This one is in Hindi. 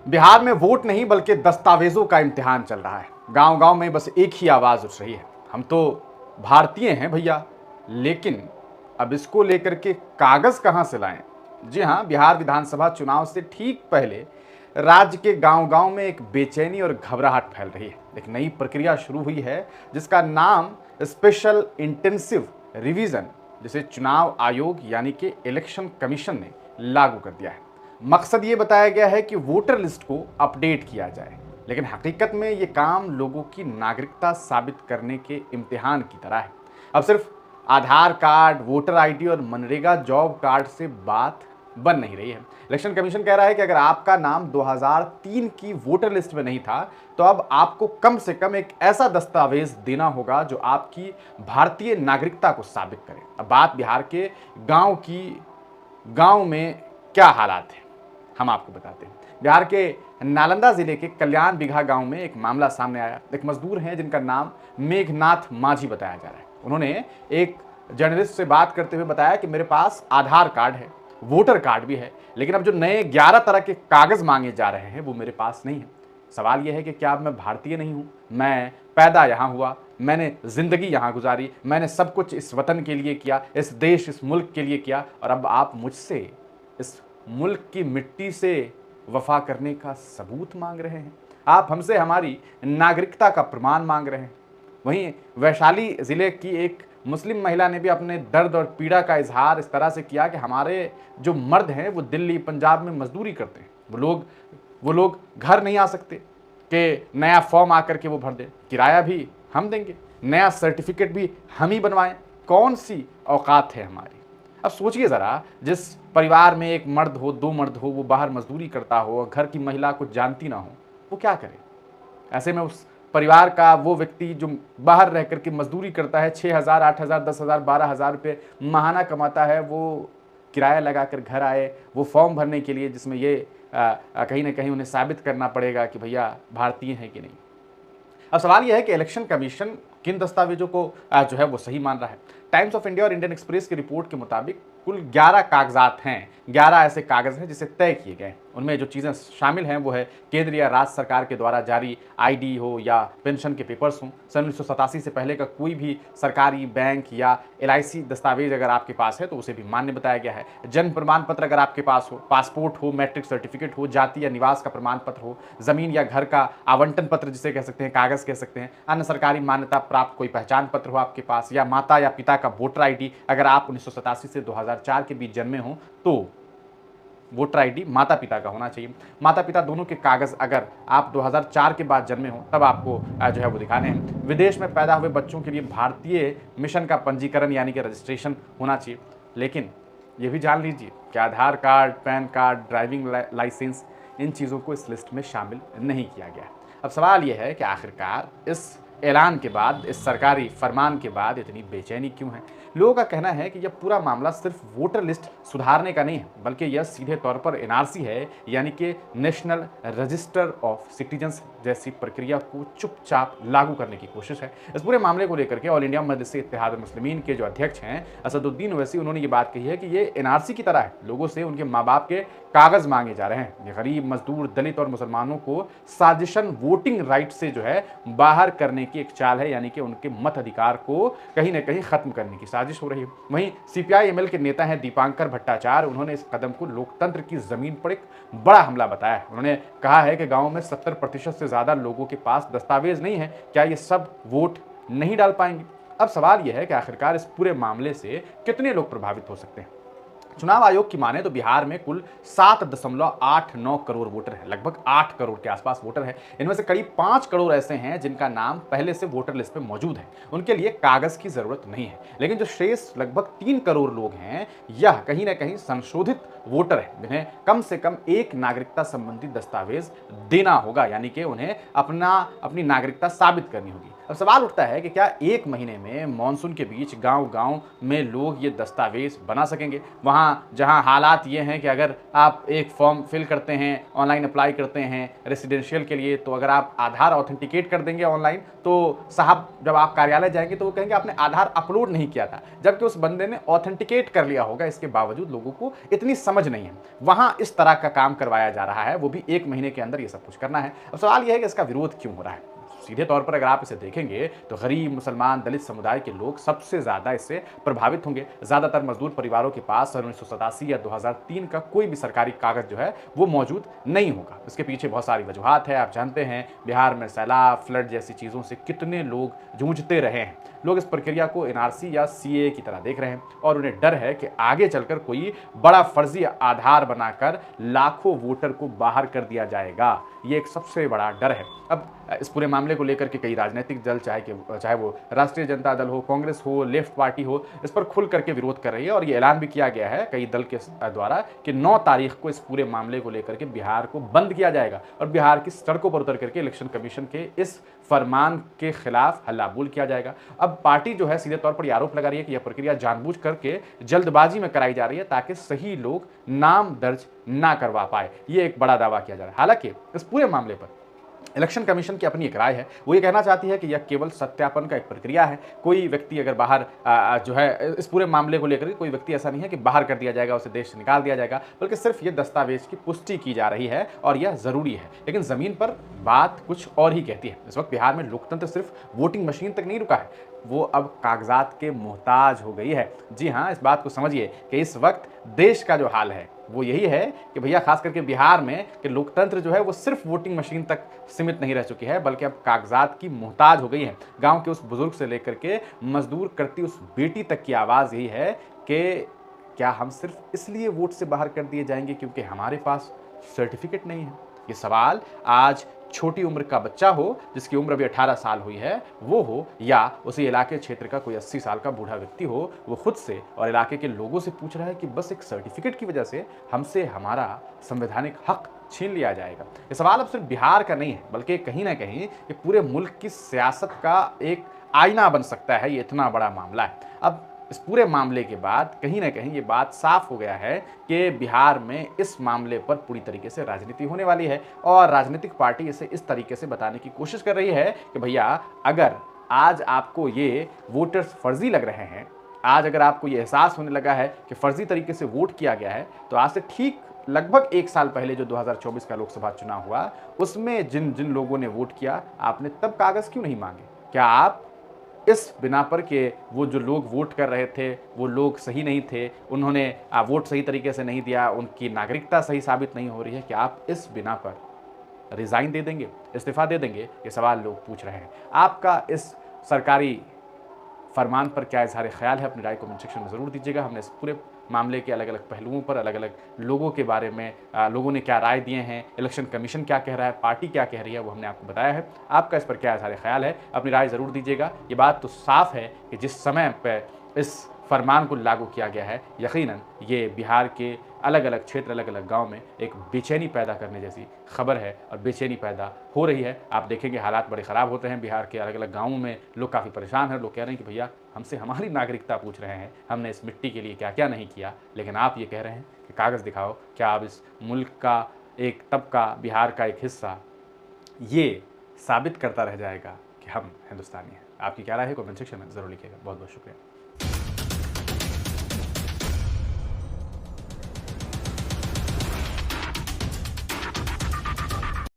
बिहार में वोट नहीं बल्कि दस्तावेजों का इम्तिहान चल रहा है। गांव गांव में बस एक ही आवाज उठ रही है, हम तो भारतीय हैं भैया। लेकिन अब इसको लेकर के कागज कहां से लाएं? जी हां, बिहार विधानसभा चुनाव से ठीक पहले राज्य के गांव गांव में एक बेचैनी और घबराहट फैल रही है। एक नई प्रक्रिया शुरू हुई है जिसका नाम स्पेशल इंटेंसिव रिवीजन, जिसे चुनाव आयोग यानी कि इलेक्शन कमीशन ने लागू कर दिया है। मकसद ये बताया गया है कि वोटर लिस्ट को अपडेट किया जाए, लेकिन हकीकत में ये काम लोगों की नागरिकता साबित करने के इम्तिहान की तरह है। अब सिर्फ आधार कार्ड, वोटर आईडी और मनरेगा जॉब कार्ड से बात बन नहीं रही है। इलेक्शन कमीशन कह रहा है कि अगर आपका नाम 2003 की वोटर लिस्ट में नहीं था तो अब आपको कम से कम एक ऐसा दस्तावेज देना होगा जो आपकी भारतीय नागरिकता को साबित करे। अब बात बिहार के गांव में क्या हालात है हम आपको बताते हैं। बिहार के नालंदा जिले के कल्याण बिघा गांव में एक मामला सामने आया। एक मजदूर हैं जिनका नाम मेघनाथ माझी बताया जा रहा है। उन्होंने एक जर्नलिस्ट से बात करते हुए बताया कि मेरे पास आधार कार्ड है, वोटर कार्ड भी है, लेकिन अब जो नए 11 तरह के कागज मांगे जा रहे हैं वो मेरे पास नहीं है। सवाल यह है कि क्या अब मैं भारतीय नहीं हूं? मैं पैदा यहां हुआ, मैंने जिंदगी यहां गुजारी, मैंने सब कुछ इस वतन के लिए किया, इस देश, इस मुल्क के लिए किया, और अब आप मुझसे इस मुल्क की मिट्टी से वफा करने का सबूत मांग रहे हैं। आप हमसे हमारी नागरिकता का प्रमाण मांग रहे हैं। वहीं वैशाली जिले की एक मुस्लिम महिला ने भी अपने दर्द और पीड़ा का इजहार इस तरह से किया कि हमारे जो मर्द हैं वो दिल्ली, पंजाब में मजदूरी करते हैं। वो लोग घर नहीं आ सकते कि नया फॉर्म आकर के वो भर दें, किराया भी हम देंगे, नया सर्टिफिकेट भी हम ही बनवाएं। कौन सी औकात है हमारी? अब सोचिए ज़रा, जिस परिवार में एक मर्द हो, 2 मर्द हो, वो बाहर मजदूरी करता हो, घर की महिला कुछ जानती ना हो, वो क्या करे? ऐसे में उस परिवार का वो व्यक्ति जो बाहर रह करके मजदूरी करता है, 6,000, 8,000, 10,000, 12,000 रुपये महाना कमाता है, वो किराया लगाकर घर आए वो फॉर्म भरने के लिए, जिसमें ये कहीं ना कहीं उन्हें साबित करना पड़ेगा कि भैया भारतीय हैं कि नहीं। अब सवाल यह है कि इलेक्शन कमीशन किन दस्तावेजों को जो है वो सही मान रहा है। टाइम्स ऑफ इंडिया और इंडियन एक्सप्रेस की रिपोर्ट के मुताबिक कुल 11 कागजात हैं, 11 ऐसे कागज हैं जिसे तय किए गए। उनमें जो चीज़ें शामिल हैं वो है केंद्र या राज्य सरकार के द्वारा जारी आईडी हो या पेंशन के पेपर्स हों, सन 1987 से पहले का कोई भी सरकारी बैंक या एलआईसी दस्तावेज अगर आपके पास है तो उसे भी मान्य बताया गया है। जन्म प्रमाण पत्र अगर आपके पास हो, पासपोर्ट हो, मैट्रिक सर्टिफिकेट हो, जाति या निवास का प्रमाण पत्र हो, जमीन या घर का आवंटन पत्र जिसे कह सकते हैं, कागज कह सकते हैं, अन्य सरकारी मान्यता प्राप्त कोई पहचान पत्र हो आपके पास, या माता या पिता का वोटर आईडी। अगर आप 1987 से 2004 के बीच जन्मे हों तो वोटर आईडी माता पिता का होना चाहिए। माता पिता दोनों के कागज अगर आप 2004 के बाद जन्मे हो तब आपको जो है वो दिखाने हैं। विदेश में पैदा हुए बच्चों के लिए भारतीय मिशन का पंजीकरण यानी कि रजिस्ट्रेशन होना चाहिए। लेकिन ये भी जान लीजिए कि Aadhaar card, PAN card, driving license, इन चीज़ों को इस लिस्ट में शामिल नहीं किया गया। अब सवाल यह है कि आखिरकार इस ऐलान के बाद, इस सरकारी फरमान के बाद इतनी बेचैनी क्यों है? लोगों का कहना है कि यह पूरा मामला सिर्फ वोटर लिस्ट सुधारने का नहीं है, बल्कि यह सीधे तौर पर एनआरसी है, यानी कि नेशनल रजिस्टर ऑफ सिटीजन्स जैसी प्रक्रिया को चुपचाप लागू करने की कोशिश है। इस पूरे मामले को लेकर के ऑल इंडिया मजलिस इत्तेहाद मुस्लिमीन के जो अध्यक्ष हैं असदुद्दीन ओवैसी, उन्होंने ये बात कही है कि ये एनआरसी की तरह है। लोगों से उनके माँ बाप के कागज मांगे जा रहे हैं। ये गरीब, मजदूर, दलित और मुसलमानों को साजिशन वोटिंग राइट से जो है बाहर करने की एक चाल है, यानी कि उनके मत अधिकार को कहीं ना कहीं खत्म करने की साजिश हो रही है। वहीं सीपीआई एमएल के नेता हैं दीपांकर भट्टाचार्य, उन्होंने इस कदम को लोकतंत्र की जमीन पर एक बड़ा हमला बताया है। उन्होंने कहा है कि गांव में 70% से ज्यादा लोगों के पास दस्तावेज नहीं है, क्या ये सब वोट नहीं डाल पाएंगे? अब सवाल यह है कि आखिरकार इस पूरे मामले से कितने लोग प्रभावित हो सकते हैं। चुनाव आयोग की माने तो बिहार में कुल 7.89 करोड़ वोटर हैं, लगभग 8 करोड़ के आसपास वोटर हैं। इनमें से करीब 5 करोड़ ऐसे हैं जिनका नाम पहले से वोटर लिस्ट पे मौजूद है, उनके लिए कागज की जरूरत नहीं है। लेकिन जो शेष लगभग 3 करोड़ लोग हैं, यह कहीं ना कहीं संशोधित वोटर है, जिन्हें कम से कम एक नागरिकता संबंधी दस्तावेज देना होगा, यानी कि उन्हें अपनी नागरिकता साबित करनी होगी। अब सवाल उठता है कि क्या 1 महीने में मानसून के बीच गांव-गांव में लोग ये दस्तावेज बना सकेंगे? वहाँ जहाँ हालात ये हैं कि अगर आप एक फॉर्म फिल करते हैं, ऑनलाइन अप्लाई करते हैं रेसिडेंशियल के लिए, तो अगर आप आधार ऑथेंटिकेट कर देंगे ऑनलाइन, तो साहब जब आप कार्यालय जाएँगे तो वो कहेंगे आपने आधार अपलोड नहीं किया था। जबकि उस बंदे ने ऑथेंटिकेट कर लिया होगा, इसके बावजूद लोगों को इतनी समझ नहीं है। वहाँ इस तरह का काम करवाया जा रहा है, वो भी 1 महीने के अंदर ये सब कुछ करना है। अब सवाल ये है कि इसका विरोध क्यों हो रहा है? सीधे तौर पर अगर आप इसे देखेंगे तो गरीब, मुसलमान, दलित समुदाय के लोग सबसे ज़्यादा इससे प्रभावित होंगे। ज़्यादातर मजदूर परिवारों के पास सन 1987 या 2003 का कोई भी सरकारी कागज़ जो है वो मौजूद नहीं होगा। इसके पीछे बहुत सारी वजूहात है। आप जानते हैं बिहार में सैलाब, फ्लड जैसी चीज़ों से कितने लोग जूझते रहे हैं। लोग इस प्रक्रिया को एनआरसी या सीएए की तरह देख रहे हैं और उन्हें डर है कि आगे चलकर कोई बड़ा फर्जी आधार बनाकर लाखों वोटर को बाहर कर दिया जाएगा। ये एक सबसे बड़ा डर है। अब इस पूरे मामले को लेकर के कई राजनीतिक दल, चाहे वो राष्ट्रीय जनता दल हो, कांग्रेस हो, लेफ्ट पार्टी हो, इस पर खुल करके विरोध कर रही है और ये ऐलान भी किया गया है कई दल के द्वारा कि 9 तारीख को इस पूरे मामले को लेकर के बिहार को बंद किया जाएगा और बिहार की सड़कों पर उतर करके इलेक्शन कमीशन के इस फरमान के खिलाफ हल्ला बोल किया जाएगा। अब पार्टी जो है सीधे तौर पर आरोप लगा रही है कि यह प्रक्रिया जानबूझ करके जल्दबाजी में कराई जा रही है ताकि सही लोग नाम दर्ज ना करवा पाए। ये एक बड़ा दावा किया जा रहा है। हालांकि इस पूरे मामले पर इलेक्शन कमीशन की अपनी एक राय है। वो ये कहना चाहती है कि यह केवल सत्यापन का एक प्रक्रिया है। कोई व्यक्ति अगर बाहर जो है इस पूरे मामले को लेकर कोई व्यक्ति ऐसा नहीं है कि बाहर कर दिया जाएगा, उसे देश से निकाल दिया जाएगा, बल्कि सिर्फ ये दस्तावेज की पुष्टि की जा रही है और यह ज़रूरी है। लेकिन ज़मीन पर बात कुछ और ही कहती है। इस वक्त बिहार में लोकतंत्र सिर्फ वोटिंग मशीन तक नहीं रुका है, वो अब कागजात के मोहताज हो गई है। जी हाँ, इस बात को समझिए कि इस वक्त देश का जो हाल है वो यही है कि भैया खास करके बिहार में कि लोकतंत्र जो है वो सिर्फ वोटिंग मशीन तक सीमित नहीं रह चुकी है, बल्कि अब कागजात की मोहताज हो गई है। गांव के उस बुजुर्ग से लेकर के मजदूर करती उस बेटी तक की आवाज़ यही है कि क्या हम सिर्फ इसलिए वोट से बाहर कर दिए जाएंगे क्योंकि हमारे पास सर्टिफिकेट नहीं है? ये सवाल आज छोटी उम्र का बच्चा हो जिसकी उम्र अभी 18 साल हुई है वो हो, या उसी इलाके क्षेत्र का कोई 80 साल का बूढ़ा व्यक्ति हो, वो खुद से और इलाके के लोगों से पूछ रहा है कि बस एक सर्टिफिकेट की वजह से हमसे हमारा संवैधानिक हक छीन लिया जाएगा। ये सवाल अब सिर्फ बिहार का नहीं है, बल्कि कहीं ना कहीं ये पूरे मुल्क की सियासत का एक आईना बन सकता है। ये इतना बड़ा मामला है। अब इस पूरे मामले के बाद कहीं ना कहीं ये बात साफ हो गया है कि बिहार में इस मामले पर पूरी तरीके से राजनीति होने वाली है और राजनीतिक पार्टी इसे इस तरीके से बताने की कोशिश कर रही है कि भैया अगर आज आपको ये वोटर्स फर्जी लग रहे हैं, आज अगर आपको ये एहसास होने लगा है कि फर्जी तरीके से वोट किया गया है, तो आज से ठीक लगभग 1 साल पहले जो 2024 का लोकसभा चुनाव हुआ उसमें जिन जिन लोगों ने वोट किया, आपने तब कागज़ क्यों नहीं मांगे? क्या आप इस बिना पर कि वो जो लोग वोट कर रहे थे वो लोग सही नहीं थे, उन्होंने वोट सही तरीके से नहीं दिया, उनकी नागरिकता सही साबित नहीं हो रही है, कि आप इस बिना पर रिज़ाइन दे देंगे, इस्तीफ़ा दे देंगे? ये सवाल लोग पूछ रहे हैं। आपका इस सरकारी फरमान पर क्या इज़हार ख्याल है? अपनी राय कमेंट सेक्शन में ज़रूर दीजिएगा। हमने इस पूरे मामले के अलग अलग पहलुओं पर, अलग अलग लोगों के बारे में, लोगों ने क्या राय दिए हैं, इलेक्शन कमीशन क्या कह रहा है, पार्टी क्या कह रही है, वो हमने आपको बताया है। आपका इस पर क्या इज़हार ख्याल है? अपनी राय ज़रूर दीजिएगा। ये बात तो साफ़ है कि जिस समय पर इस फरमान को लागू किया गया है, यकीनन ये बिहार के अलग अलग क्षेत्र, अलग अलग गांव में एक बेचैनी पैदा करने जैसी खबर है और बेचैनी पैदा हो रही है। आप देखेंगे हालात बड़े ख़राब होते हैं बिहार के अलग अलग गाँवों में। लोग काफ़ी परेशान हैं। लोग कह रहे हैं कि भैया हमसे हमारी नागरिकता पूछ रहे हैं, हमने इस मिट्टी के लिए क्या क्या नहीं किया, लेकिन आप ये कह रहे हैं कि कागज़ दिखाओ। क्या आप इस मुल्क का एक तबका, बिहार का एक हिस्सा ये साबित करता रह जाएगा कि हम हिंदुस्तानी हैं? आपकी क्या राय है? कमेंट सेक्शन में ज़रूर लिखिएगा। बहुत बहुत शुक्रिया।